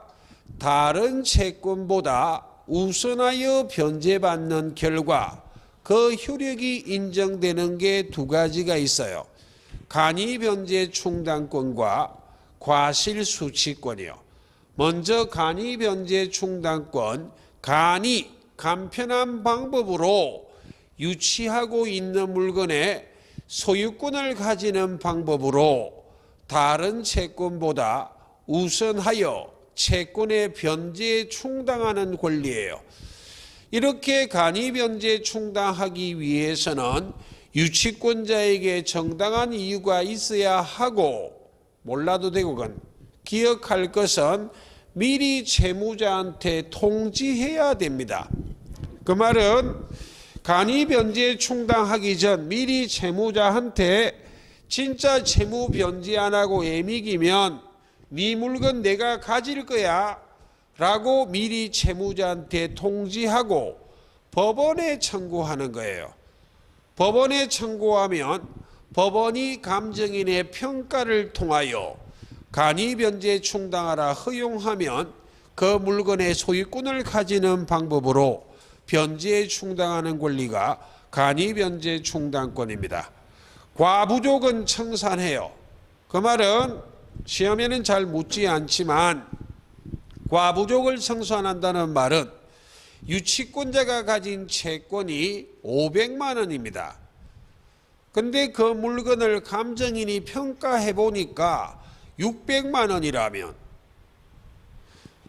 [SPEAKER 1] 다른 채권보다 우선하여 변제받는 결과 그 효력이 인정되는 게 두 가지가 있어요. 간이 변제 충당권과 과실수취권이요. 먼저 간이 변제 충당권, 간이 간편한 방법으로 유치하고 있는 물건의 소유권을 가지는 방법으로 다른 채권보다 우선하여 채권의 변제에 충당하는 권리예요. 이렇게 간이 변제 충당하기 위해서는 유치권자에게 정당한 이유가 있어야 하고 몰라도 되고 기억할 것은 미리 채무자한테 통지해야 됩니다. 그 말은 간이 변제 충당하기 전 미리 채무자한테 진짜 채무 변제 안 하고 애미기면 네 물건 내가 가질 거야 라고 미리 채무자한테 통지하고 법원에 청구하는 거예요. 법원에 청구하면 법원이 감정인의 평가를 통하여 간이 변제 충당하라 허용하면 그 물건의 소유권을 가지는 방법으로 변제에 충당하는 권리가 간이 변제 충당권입니다. 과부족은 청산해요. 그 말은 시험에는 잘 묻지 않지만 과부족을 청산한다는 말은 유치권자가 가진 채권이 500만 원입니다. 근데 그 물건을 감정인이 평가해 보니까 600만 원이라면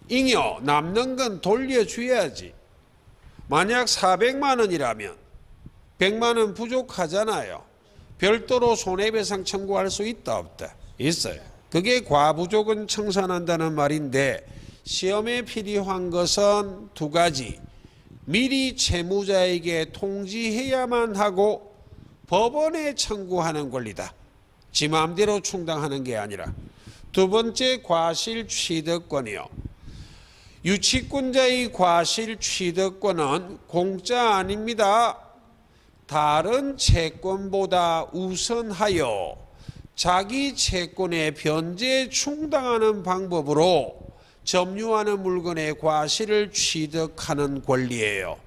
[SPEAKER 1] 잉여 남는 건 돌려줘야지. 만약 400만 원이라면 100만 원 부족하잖아요. 별도로 손해배상 청구할 수 있다 없다? 있어요. 그게 과부족은 청산한다는 말인데 시험에 필요한 것은 두 가지. 미리 채무자에게 통지해야만 하고 법원에 청구하는 권리다. 지 마음대로 충당하는 게 아니라. 두 번째 과실 취득권이요. 유치권자의 과실 취득권은 공짜 아닙니다. 다른 채권보다 우선하여 자기 채권의 변제에 충당하는 방법으로 점유하는 물건의 과실을 취득하는 권리예요.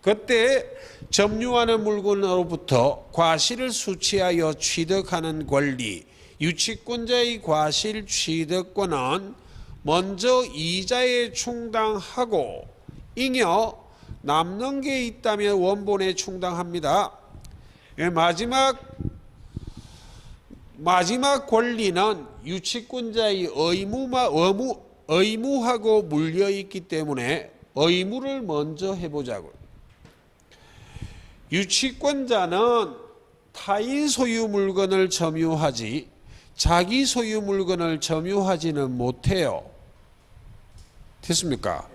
[SPEAKER 1] 그때 점유하는 물건으로부터 과실을 수취하여 취득하는 권리, 유치권자의 과실 취득권은 먼저 이자에 충당하고 잉여 남는 게 있다면 원본에 충당합니다. 마지막 권리는 유치권자의 의무하고 물려있기 때문에 의무를 먼저 해보자고요. 유치권자는 타인 소유 물건을 점유하지 자기 소유 물건을 점유하지는 못해요. 됐습니까?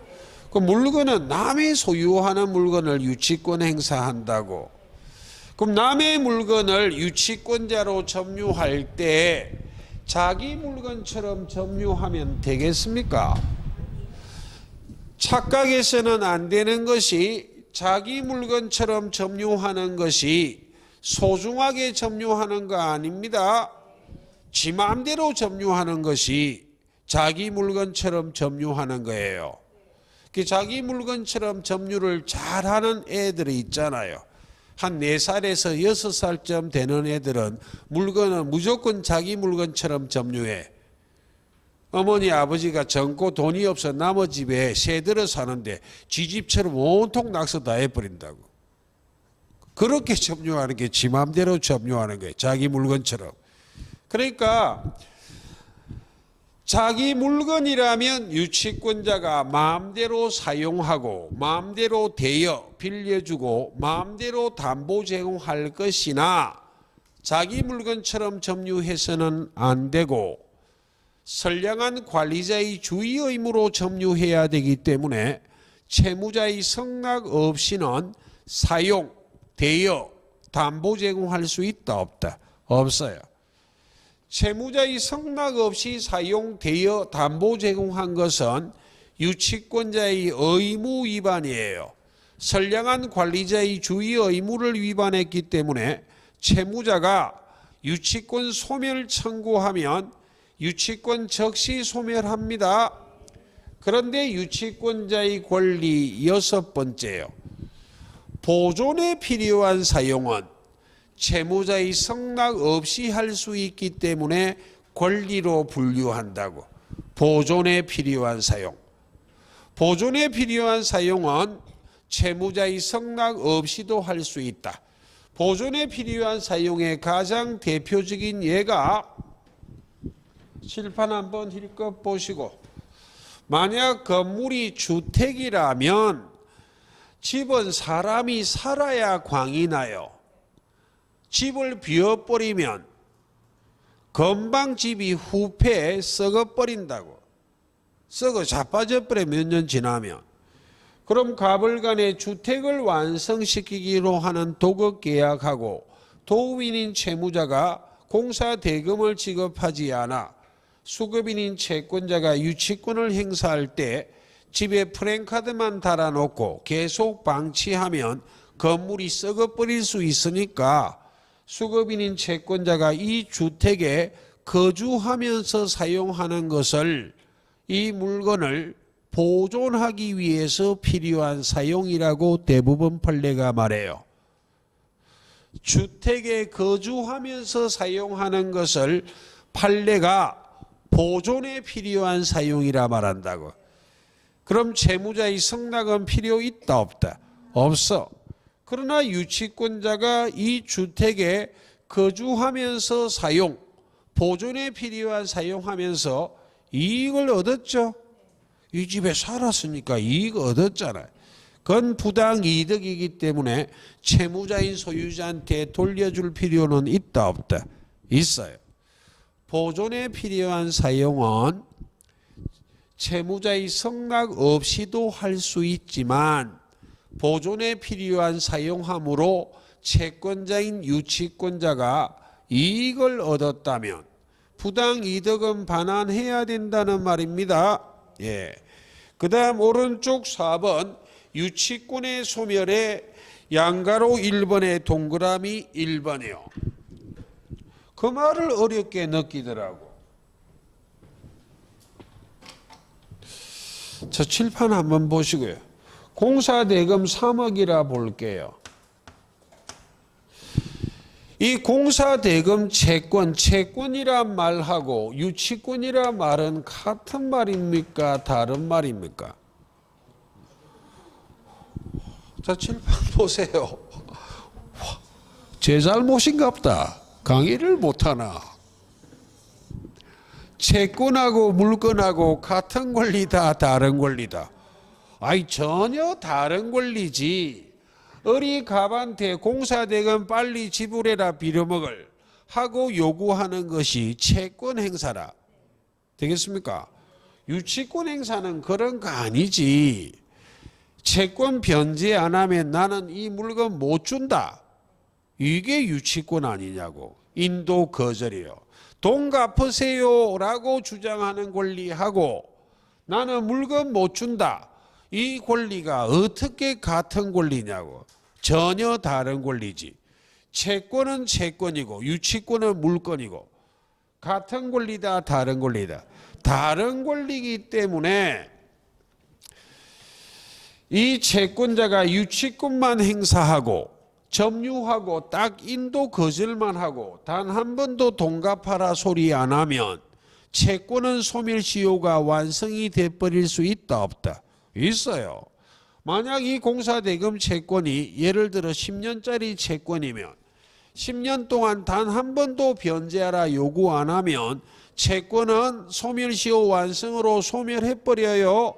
[SPEAKER 1] 그 물건은 남의 소유하는 물건을 유치권 행사한다고. 그럼 남의 물건을 유치권자로 점유할 때 자기 물건처럼 점유하면 되겠습니까? 착각해서는 안 되는 것이 자기 물건처럼 점유하는 것이 소중하게 점유하는 거 아닙니다. 지 마음대로 점유하는 것이 자기 물건처럼 점유하는 거예요. 자기 물건처럼 점유를 잘하는 애들이 있잖아요. 한 4살에서 6살쯤 되는 애들은 물건은 무조건 자기 물건처럼 점유해. 어머니 아버지가 젊고 돈이 없어 남의 집에 새 들어 사는데 지 집처럼 온통 낙서 다 해버린다고. 그렇게 점유하는 게 지 맘대로 점유하는 거예요. 자기 물건처럼. 그러니까 자기 물건이라면 유치권자가 마음대로 사용하고 마음대로 대여 빌려주고 마음대로 담보 제공할 것이나 자기 물건처럼 점유해서는 안 되고 선량한 관리자의 주의 의무로 점유해야 되기 때문에 채무자의 성낙 없이는 사용, 대여, 담보 제공할 수 있다 없다? 없어요. 채무자의 성낙 없이 사용, 대여, 담보 제공한 것은 유치권자의 의무 위반이에요. 선량한 관리자의 주의 의무를 위반했기 때문에 채무자가 유치권 소멸 청구하면 유치권 즉시 소멸합니다. 그런데 유치권자의 권리 6번째요. 보존에 필요한 사용은 채무자의 성낙 없이 할 수 있기 때문에 권리로 분류한다고. 보존에 필요한 사용. 보존에 필요한 사용은 채무자의 성낙 없이도 할 수 있다. 보존에 필요한 사용의 가장 대표적인 예가 칠판 한번 힐끗 보시고, 만약 건물이 주택이라면 집은 사람이 살아야 광이 나요. 집을 비워버리면 금방 집이 후패에 썩어버린다고. 썩어 자빠져버려 몇 년 지나면. 그럼 가불간에 주택을 완성시키기로 하는 도급계약하고 도급인인 채무자가 공사 대금을 지급하지 않아 수급인인 채권자가 유치권을 행사할 때 집에 프랜카드만 달아놓고 계속 방치하면 건물이 썩어버릴 수 있으니까 수급인인 채권자가 이 주택에 거주하면서 사용하는 것을, 이 물건을 보존하기 위해서 필요한 사용이라고 대부분 판례가 말해요. 주택에 거주하면서 사용하는 것을 판례가 보존에 필요한 사용이라 말한다고. 그럼 채무자의 성낙은 필요 있다 없다? 없어. 그러나 유치권자가 이 주택에 거주하면서 사용, 보존에 필요한 사용하면서 이익을 얻었죠. 이 집에 살았으니까 이익 얻었잖아요. 그건 부당이득이기 때문에 채무자인 소유자한테 돌려줄 필요는 있다 없다? 있어요. 보존에 필요한 사용은 채무자의 성낙 없이도 할 수 있지만 보존에 필요한 사용함으로 채권자인 유치권자가 이익을 얻었다면 부당이득은 반환해야 된다는 말입니다. 예. 그 다음 오른쪽 4번 유치권의 소멸에 양가로 1번에 동그라미 1번이요. 그 말을 어렵게 느끼더라고. 저 칠판 한번 보시고요. 공사대금 3억이라 볼게요. 이 공사대금 채권이란 말하고 유치권이란 말은 같은 말입니까? 다른 말입니까? 자, 칠판 보세요. 제 잘못인갑다. 강의를 못하나. 채권하고 물건하고 같은 권리다, 다른 권리다? 아이, 전혀 다른 권리지. 어리 갑한테 공사대금 빨리 지불해라 빌어먹을 하고 요구하는 것이 채권 행사라. 되겠습니까? 유치권 행사는 그런 거 아니지. 채권 변제 안 하면 나는 이 물건 못 준다. 이게 유치권 아니냐고. 인도 거절이요. 돈 갚으세요 라고 주장하는 권리하고 나는 물건 못 준다. 이 권리가 어떻게 같은 권리냐고. 전혀 다른 권리지. 채권은 채권이고 유치권은 물건이고 같은 권리다, 다른 권리다? 다른 권리이기 때문에 이 채권자가 유치권만 행사하고 점유하고 딱 인도 거절만 하고 단 한 번도 돈 갚아라 소리 안 하면 채권은 소멸시효가 완성이 돼버릴 수 있다 없다? 있어요. 만약 이 공사대금 채권이 예를 들어 10년짜리 채권이면 10년 동안 단 한 번도 변제하라 요구 안 하면 채권은 소멸시효 완성으로 소멸해버려요.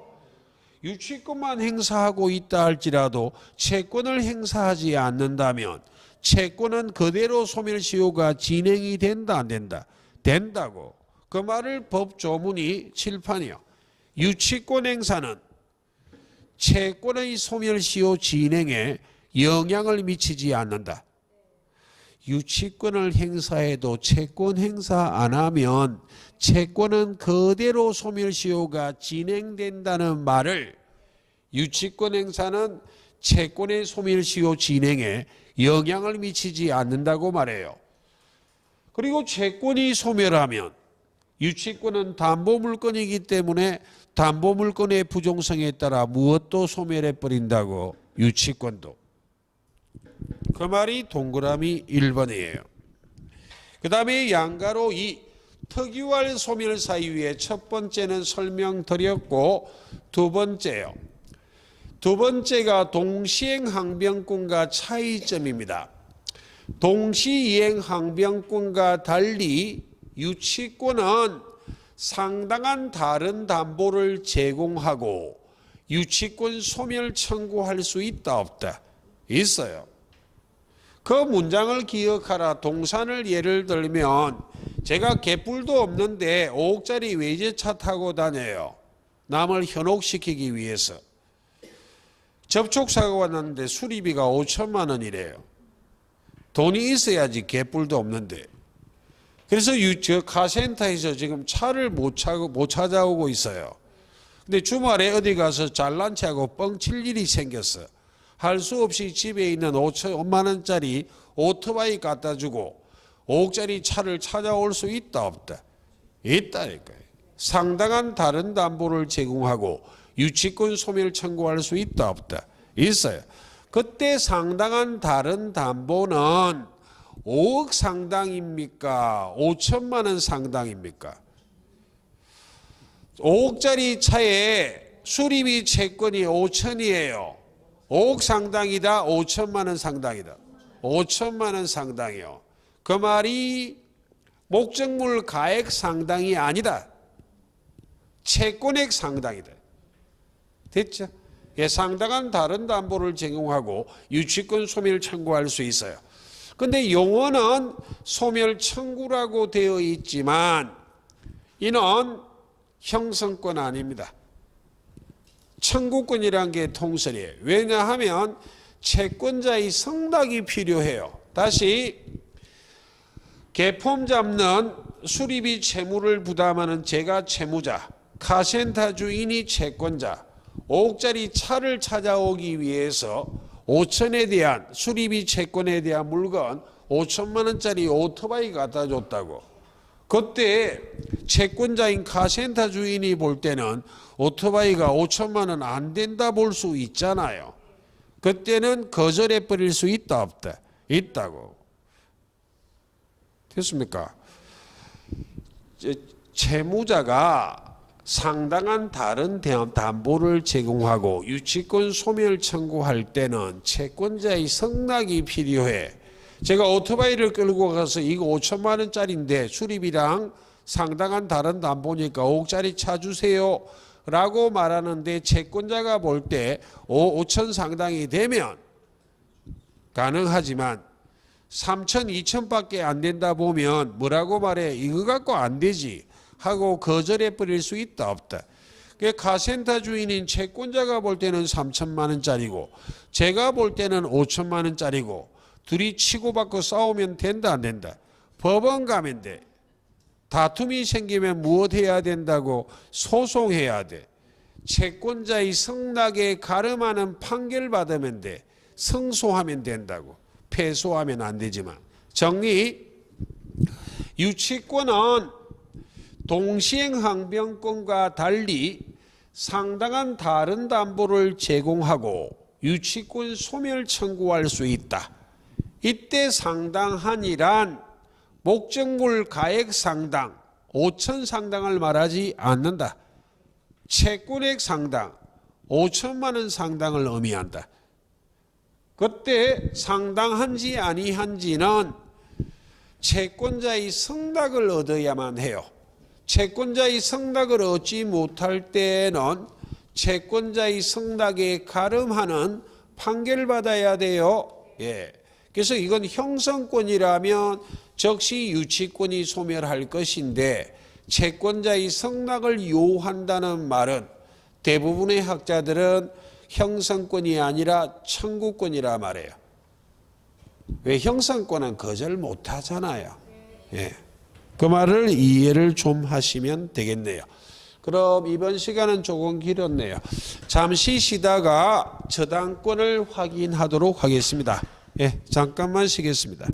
[SPEAKER 1] 유치권만 행사하고 있다 할지라도 채권을 행사하지 않는다면 채권은 그대로 소멸시효가 진행이 된다 안 된다? 된다고. 그 말을 법조문이 칠판이요. 유치권 행사는 채권의 소멸시효 진행에 영향을 미치지 않는다. 유치권을 행사해도 채권 행사 안 하면 채권은 그대로 소멸시효가 진행된다는 말을 유치권 행사는 채권의 소멸시효 진행에 영향을 미치지 않는다고 말해요. 그리고 채권이 소멸하면 유치권은 담보물건이기 때문에 담보물건의 부종성에 따라 무엇도 소멸해버린다고 유치권도. 그 말이 동그라미 1번이에요. 그 다음에 양가로 이 특유할 소멸 사유의 첫 번째는 설명드렸고 두 번째요. 두 번째가 동시행 항변권과 차이점입니다. 동시이행 항변권과 달리 유치권은 상당한 다른 담보를 제공하고 유치권 소멸 청구할 수 있다 없다? 있어요. 그 문장을 기억하라. 동산을 예를 들면 제가 개뿔도 없는데 5억짜리 외제차 타고 다녀요. 남을 현혹시키기 위해서. 접촉사고가 났는데 수리비가 5천만 원이래요. 돈이 있어야지 개뿔도 없는데. 그래서 저 카센터에서 지금 차를 못 찾아오고 있어요. 근데 주말에 어디 가서 잘난 체하고 뻥칠 일이 생겼어. 할 수 없이 집에 있는 5만 원짜리 오토바이 갖다 주고 5억짜리 차를 찾아올 수 있다 없다? 있다니까요. 상당한 다른 담보를 제공하고 유치권 소멸 청구할 수 있다 없다? 있어요. 그때 상당한 다른 담보는 5억 상당입니까? 5천만 원 상당입니까? 5억짜리 차에 수리비 채권이 5천이에요. 5억 상당이다, 5천만 원 상당이다. 5천만 원 상당이요. 그 말이 목적물 가액 상당이 아니다. 채권액 상당이다. 됐죠? 예, 상당한 다른 담보를 제공하고 유치권 소멸 청구할 수 있어요. 근데 용어는 소멸 청구라고 되어 있지만 이는 형성권 아닙니다. 청구권이란 게 통설이에요. 왜냐하면 채권자의 승낙이 필요해요. 다시 개폼 잡는 수리비 채무를 부담하는 제가 채무자, 카센터 주인이 채권자, 5억짜리 차를 찾아오기 위해서 5천에 대한 수리비 채권에 대한 물건 5천만 원짜리 오토바이 갖다 줬다고. 그때 채권자인 카센터 주인이 볼 때는 오토바이가 5천만 원 안 된다 볼 수 있잖아요. 그때는 거절해 버릴 수 있다 없다? 있다고. 됐습니까? 채무자가 상당한 다른 담보를 제공하고 유치권 소멸 청구할 때는 채권자의 승낙이 필요해. 제가 오토바이를 끌고 가서 이거 5천만 원짜리인데 수리비랑 상당한 다른 담보니까 5억짜리 차 주세요 라고 말하는데 채권자가 볼 때 5천 상당이 되면 가능하지만 3천, 2천밖에 안 된다 보면 뭐라고 말해? 이거 갖고 안 되지 하고 거절해 버릴 수 있다 없다? 카센터 주인인 채권자가 볼 때는 3천만 원짜리고 제가 볼 때는 5천만 원짜리고 둘이 치고받고 싸우면 된다 안 된다? 법원 가면 돼. 다툼이 생기면 무엇 해야 된다고? 소송해야 돼. 채권자의 승낙에 가름하는 판결 받으면 돼. 승소하면 된다고. 패소하면 안 되지만. 정리. 유치권은 동시행 항변권과 달리 상당한 다른 담보를 제공하고 유치권 소멸 청구할 수 있다. 이때 상당한이란 목적물 가액 상당, 5천 상당을 말하지 않는다. 채권액 상당, 5천만 원 상당을 의미한다. 그때 상당한지 아니한지는 채권자의 성낙을 얻어야만 해요. 채권자의 성낙을 얻지 못할 때에는 채권자의 성낙에 가름하는 판결을 받아야 돼요. 예. 그래서 이건 형성권이라면 즉시 유치권이 소멸할 것인데 채권자의 성낙을 요한다는 말은 대부분의 학자들은 형성권이 아니라 청구권이라 말해요. 왜? 형성권은 거절 못하잖아요. 예. 그 말을 이해를 좀 하시면 되겠네요. 그럼 이번 시간은 조금 길었네요. 잠시 쉬다가 저당권을 확인하도록 하겠습니다. 예, 잠깐만 쉬겠습니다.